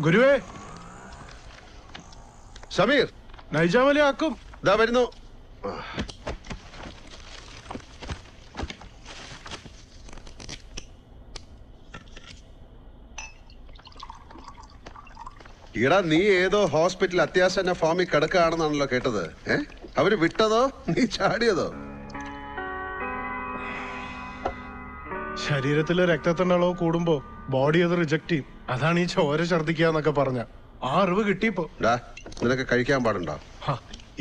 ഗുരുവേ, സമീർ, നൈജാമലി ആക്കും. ഇതാ വരുന്നു. ഈടാ, നീ ഏതോ ഹോസ്പിറ്റൽ അത്യാസന്ന ഫോമിൽ കിടക്കുകയാണെന്നാണല്ലോ കേട്ടത്. അവര് വിട്ടതോ നീ ചാടിയതോ? ശരീരത്തിലെ രക്തത്തിന്റെ അളവ് കൂടുമ്പോ ബോഡി അത് റിജക്ട് ചെയ്യും. അതാണ് ഈ ചോര ഛർദിക്കാന്നൊക്കെ പറഞ്ഞ ആ അറിവ് കിട്ടിയപ്പോ. നിനക്ക് കഴിക്കാൻ പാടുണ്ടോ?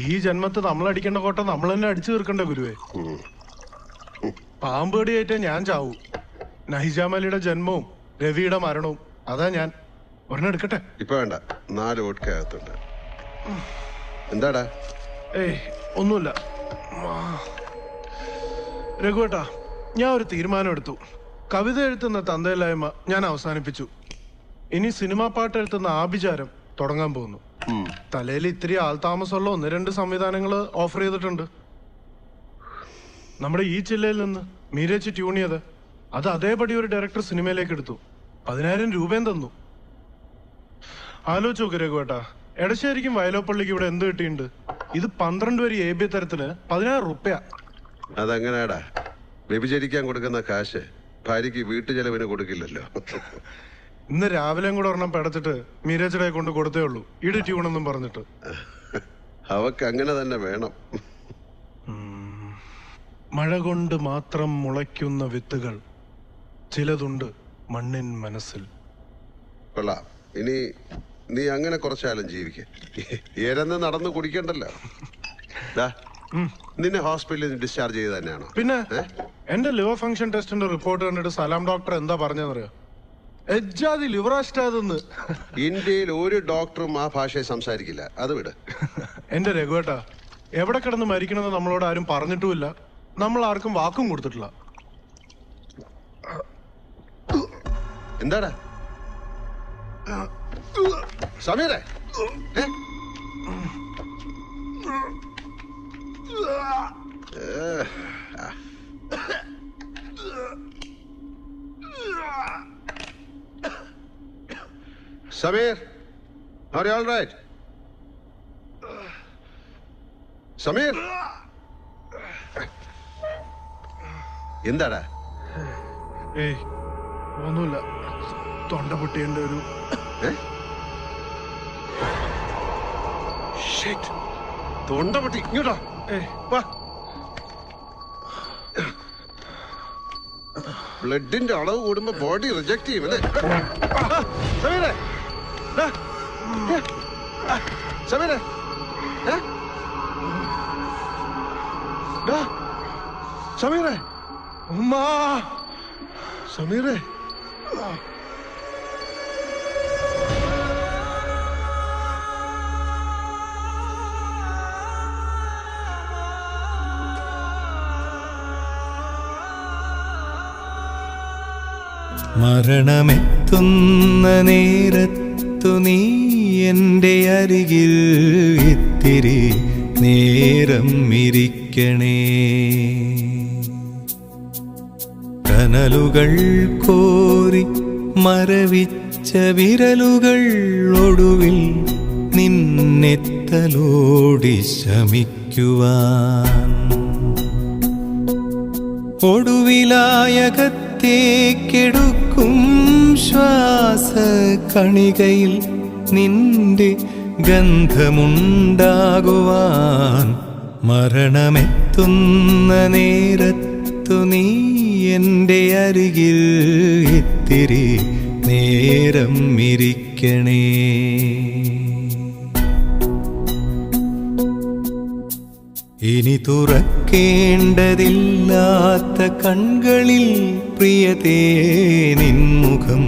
ഈ ജന്മത്ത് നമ്മളടിക്കേണ്ട കോട്ട നമ്മൾ തന്നെ അടിച്ചു തീർക്കണ്ട ഗുരുവേ. പാമ്പേടിയായിട്ടേ ഞാൻ ചാവൂ. നൈജാമലിയുടെ ജന്മവും രവിയുടെ മരണവും അതാ ഞാൻ. ഒരെണ്ണം എടുക്കട്ടെ? ഇപ്പൊ വേണ്ട, 4 വോട്ട്കകത്തുണ്ട്. എന്താടാ? ഒന്നുമില്ല രഘുവേട്ടാ, ഞാൻ ഒരു തീരുമാനം എടുത്തു. കവിത എഴുത്തുന്ന തന്തയില്ലായ്മ ഞാൻ അവസാനിപ്പിച്ചു. ഇനി സിനിമാ പാട്ട് എഴുത്തുന്ന ആഭിചാരം തുടങ്ങാൻ പോകുന്നു. തലയിൽ ഇത്തിരി ആൾതാമസമുള്ള 1-2 സംവിധാനങ്ങൾ ഓഫർ ചെയ്തിട്ടുണ്ട്. നമ്മുടെ ഈ ജില്ലയിൽ നിന്ന് മീരച്ച് ട്യൂൺ ചെയ്ത് അത് അതേപടി ഒരു ഡയറക്ടർ സിനിമയിലേക്ക് എടുത്തു. 10,000 രൂപയും തന്നു. ആലോചിച്ച് നോക്ക് രഘുവേട്ടാ, എടശ്ശേരിക്കും വയലോപ്പള്ളിക്കും ഇവിടെ എന്ത് കിട്ടിയിട്ടുണ്ട്? ഇത് 12 വരി AB തരത്തിന് 10,000 രൂപ. അതങ്ങനെയാടാ, വ്യഭിചരിക്കാൻ കൊടുക്കുന്ന കാശ് ഭാര്യക്ക് വീട്ടു ചെലവിന് കൊടുക്കില്ലല്ലോ. ഇന്ന് രാവിലെയും കൂടെ ഒരെണ്ണം പെടച്ചിട്ട് മീരച്ചടെ കൊണ്ട് കൊടുത്തേ ഉള്ളൂ, ഇടി ട്യൂണെന്നും പറഞ്ഞിട്ട്. അവക്ക് അങ്ങനെ തന്നെ വേണം. മഴ കൊണ്ട് മാത്രം മുളയ്ക്കുന്ന വിത്തുകൾ ചിലതുണ്ട് മണ്ണിൻ മനസ്സിൽ. കൊള്ളാം. ഇനി നീ അങ്ങനെ കുറച്ചാലും ജീവിക്ക. എരന്ന് നടന്ന് കുടിക്കണ്ടല്ലോ. നിന്നെ ഹോസ്പിറ്റലിൽ ഡിസ്ചാർജ് ചെയ്ത് തന്നെയാണോ? പിന്നെ എന്റെ ലിവർ ഫംഗ്ഷൻ ടെസ്റ്റിന്റെ റിപ്പോർട്ട് കണ്ടിട്ട് സലാം ഡോക്ടർ എന്താ പറഞ്ഞെന്നറിയോ? എജ്ജാതി ലിവറാഷ്ടാതെന്ന്. ഇന്ത്യയിൽ ഒരു ഡോക്ടറും ആ ഭാഷയെ സംസാരിക്കില്ല. അത് വിട്. എന്റെ രഘുവേട്ടാ, എവിടെ കിടന്ന് മരിക്കണമെന്ന് നമ്മളോട് ആരും പറഞ്ഞിട്ടുമില്ല, നമ്മൾ ആർക്കും വാക്കും കൊടുത്തിട്ടില്ല. എന്താടാ സമീറേ? Sameer, are you all right? Sameer, എന്താടാ? ഒന്നുമില്ല, തൊണ്ട പൊട്ടിയന്റെ ഒരു തൊണ്ട പൊട്ടി. ഇങ്ങോട്ടോ ബ്ലഡിന്റെ അളവ് കൂടുമ്പോ ബോഡി റിജക്ട് ചെയ്യും അല്ലേ? സമീറേ, സമീറേ, സമീറേ, ഉമ്മാ, സമീറേ. മരണമെത്തുന്ന നേരത്തു നീ എൻ്റെ അരികിൽ ഇത്തിരി നേരം ഇരിക്കണേ. കനലുകൾ കോരി മരവിച്ച വിരലുകൾ ഒടുവിൽ നിന്നെത്തലോടി ശമിക്കുവാൻ. ഒടുവിലായകത്തേക്കെടുക്കും ശ്വാസ കണികയിൽ നിന്റെ ഗന്ധമുണ്ടാകുവാൻ. മരണമെത്തുന്ന നേരത്തു നീ എൻ്റെ അരികിൽ ഇത്തിരി നേരം ഇരിക്കണേ. ഇനി തുറക്കേണ്ടതില്ലാത്ത കൺകളിൽ പ്രിയതേ നിൻമുഖം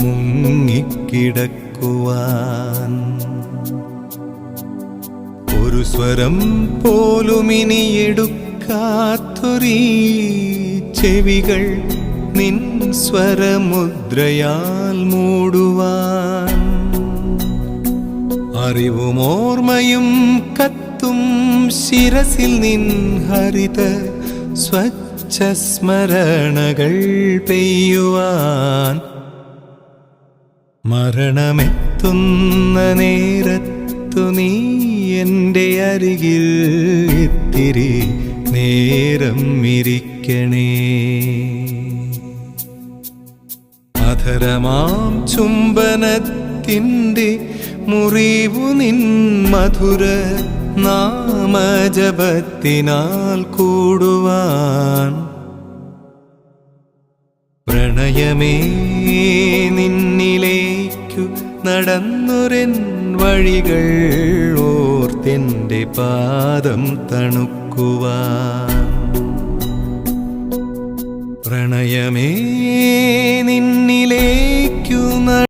മുങ്ങിക്കിടക്കുവാൻ. ഒരു സ്വരം പോലുമിനി എടുക്കാത്തൊരീ ചെവികൾ നിൻ സ്വരമുദ്രയാൽ മൂടുവാൻ. അറിവും ഓർമ്മയും കത്തും ശിരസിൽ നിൻ ഹരിത സ്വച്ഛ സ്മരണകൾ പെയ്യുവാൻ മരണമെത്തുന്ന നേരത്തു നീ എൻ്റെ അരികിൽ ഇത്തിരി നേരം ഇരിക്കണേ. അധരമാം ചുംബനത്തിൻ്റെ മുറിവു നിൻ മധുര നാമജപത്തിനാൽ കൂടുവാൻ പ്രണയമേ നിന്നിലേക്കു നടന്നൊരെൻ വഴികൾ ഓർത്തെൻ്റെ പാദം തണുക്കുവാൻ. പ്രണയമേ നിന്നിലേക്കു